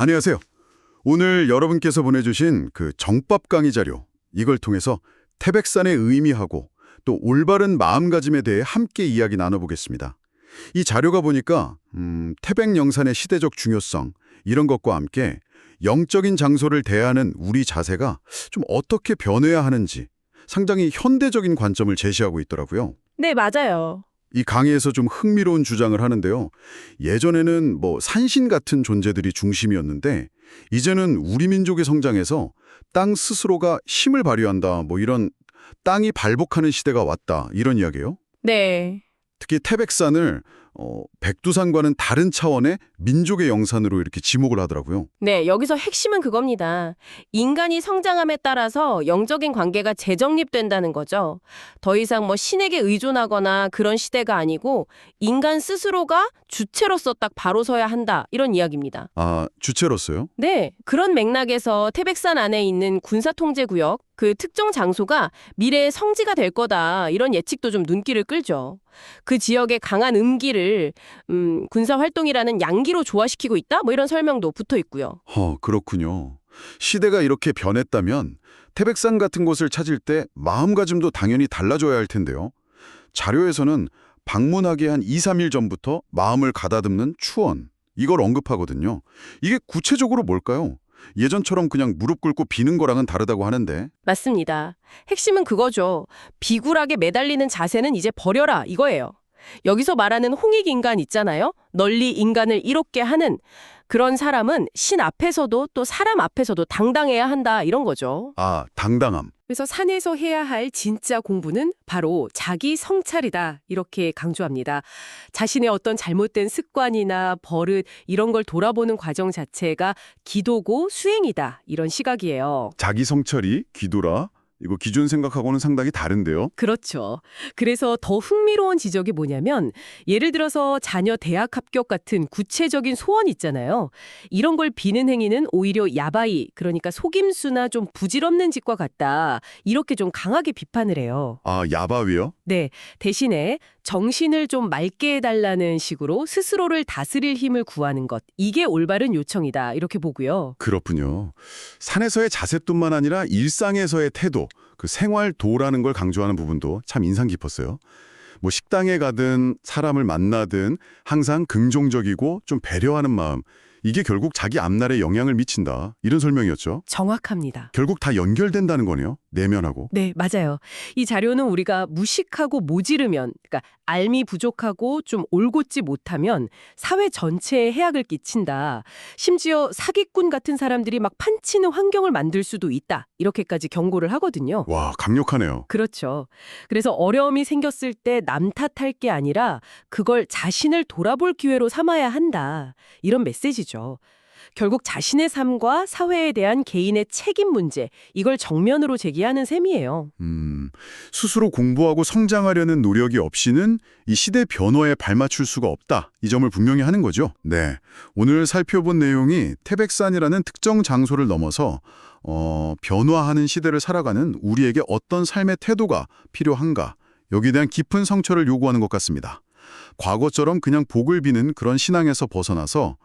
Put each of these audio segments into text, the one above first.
안녕하세요. 오늘 여러분께서 보내주신 그 정법 강의 자료, 이걸 통해서 태백산의 의미하고 또 올바른 마음가짐에 대해 함께 이야기 나눠보겠습니다. 이 자료가 보니까 태백영산의 시대적 중요성, 이런 것과 함께 영적인 장소를 대하는 우리 자세가 좀 어떻게 변해야 하는지 상당히 현대적인 관점을 제시하고 있더라고요. 네, 맞아요. 이 강의에서 좀 흥미로운 주장을 하는데요. 예전에는 산신 같은 존재들이 중심이었는데 이제는 우리 민족의 성장에서 땅 스스로가 힘을 발휘한다, 이런 땅이 발복하는 시대가 왔다, 이런 이야기예요. 네. 특히 태백산을 백두산과는 다른 차원의 민족의 영산으로 이렇게 지목을 하더라고요. 네, 여기서 핵심은 그겁니다. 인간이 성장함에 따라서 영적인 관계가 재정립된다는 거죠. 더 이상 신에게 의존하거나 그런 시대가 아니고 인간 스스로가 주체로서 딱 바로 서야 한다, 이런 이야기입니다. 아, 주체로서요? 네, 그런 맥락에서 태백산 안에 있는 군사통제구역, 그 특정 장소가 미래의 성지가 될 거다, 이런 예측도 좀 눈길을 끌죠. 그 지역의 강한 음기를 군사활동이라는 양기로 조화시키고 있다? 이런 설명도 붙어 있고요. 그렇군요. 시대가 이렇게 변했다면 태백산 같은 곳을 찾을 때 마음가짐도 당연히 달라져야 할 텐데요. 자료에서는 방문하기 한 2, 3일 전부터 마음을 가다듬는 추원, 이걸 언급하거든요. 이게 구체적으로 뭘까요? 예전처럼 그냥 무릎 꿇고 비는 거랑은 다르다고 하는데. 맞습니다. 핵심은 그거죠. 비굴하게 매달리는 자세는 이제 버려라, 이거예요. 여기서 말하는 홍익인간 있잖아요. 널리 인간을 이롭게 하는 그런 사람은 신 앞에서도 또 사람 앞에서도 당당해야 한다, 이런 거죠. 아, 당당함. 그래서 산에서 해야 할 진짜 공부는 바로 자기 성찰이다, 이렇게 강조합니다. 자신의 어떤 잘못된 습관이나 버릇 이런 걸 돌아보는 과정 자체가 기도고 수행이다, 이런 시각이에요. 자기 성찰이 기도라? 이거 기존 생각하고는 상당히 다른데요. 그렇죠. 그래서 더 흥미로운 지적이 뭐냐면 예를 들어서 자녀 대학 합격 같은 구체적인 소원 있잖아요. 이런 걸 비는 행위는 오히려 야바이, 그러니까 속임수나 좀 부질없는 짓과 같다, 이렇게 좀 강하게 비판을 해요. 아, 야바위요? 네, 대신에 정신을 좀 맑게 해달라는 식으로 스스로를 다스릴 힘을 구하는 것, 이게 올바른 요청이다, 이렇게 보고요. 그렇군요. 산에서의 자세뿐만 아니라 일상에서의 태도, 그 생활도라는 걸 강조하는 부분도 참 인상 깊었어요. 식당에 가든 사람을 만나든 항상 긍정적이고 좀 배려하는 마음, 이게 결국 자기 앞날에 영향을 미친다, 이런 설명이었죠. 정확합니다. 결국 다 연결된다는 거네요. 내면하고. 네, 맞아요. 이 자료는 우리가 무식하고 모지르면, 그러니까 알미 부족하고 좀 올곧지 못하면 사회 전체에 해악을 끼친다. 심지어 사기꾼 같은 사람들이 막 판치는 환경을 만들 수도 있다, 이렇게까지 경고를 하거든요. 와, 강력하네요. 그렇죠. 그래서 어려움이 생겼을 때 남 탓할 게 아니라 그걸 자신을 돌아볼 기회로 삼아야 한다, 이런 메시지죠. 결국 자신의 삶과 사회에 대한 개인의 책임 문제, 이걸 정면으로 제기하는 셈이에요. 스스로 공부하고 성장하려는 노력이 없이는 이 시대 변화에 발맞출 수가 없다, 이 점을 분명히 하는 거죠. 네, 오늘 살펴본 내용이 태백산이라는 특정 장소를 넘어서 변화하는 시대를 살아가는 우리에게 어떤 삶의 태도가 필요한가, 여기에 대한 깊은 성찰을 요구하는 것 같습니다. 과거처럼 그냥 복을 비는 그런 신앙에서 벗어나서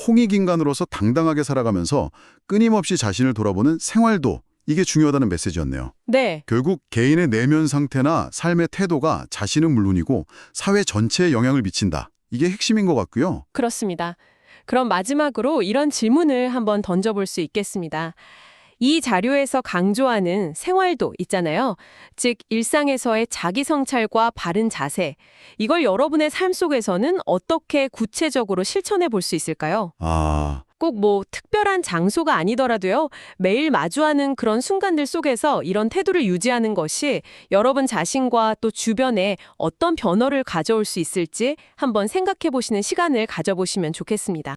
홍익인간으로서 당당하게 살아가면서 끊임없이 자신을 돌아보는 생활도, 이게 중요하다는 메시지였네요. 네. 결국 개인의 내면 상태나 삶의 태도가 자신은 물론이고 사회 전체에 영향을 미친다, 이게 핵심인 것 같고요. 그렇습니다. 그럼 마지막으로 이런 질문을 한번 던져볼 수 있겠습니다. 이 자료에서 강조하는 생활도 있잖아요. 즉, 일상에서의 자기 성찰과 바른 자세. 이걸 여러분의 삶 속에서는 어떻게 구체적으로 실천해 볼 수 있을까요? 꼭 특별한 장소가 아니더라도요, 매일 마주하는 그런 순간들 속에서 이런 태도를 유지하는 것이 여러분 자신과 또 주변에 어떤 변화를 가져올 수 있을지 한번 생각해 보시는 시간을 가져보시면 좋겠습니다.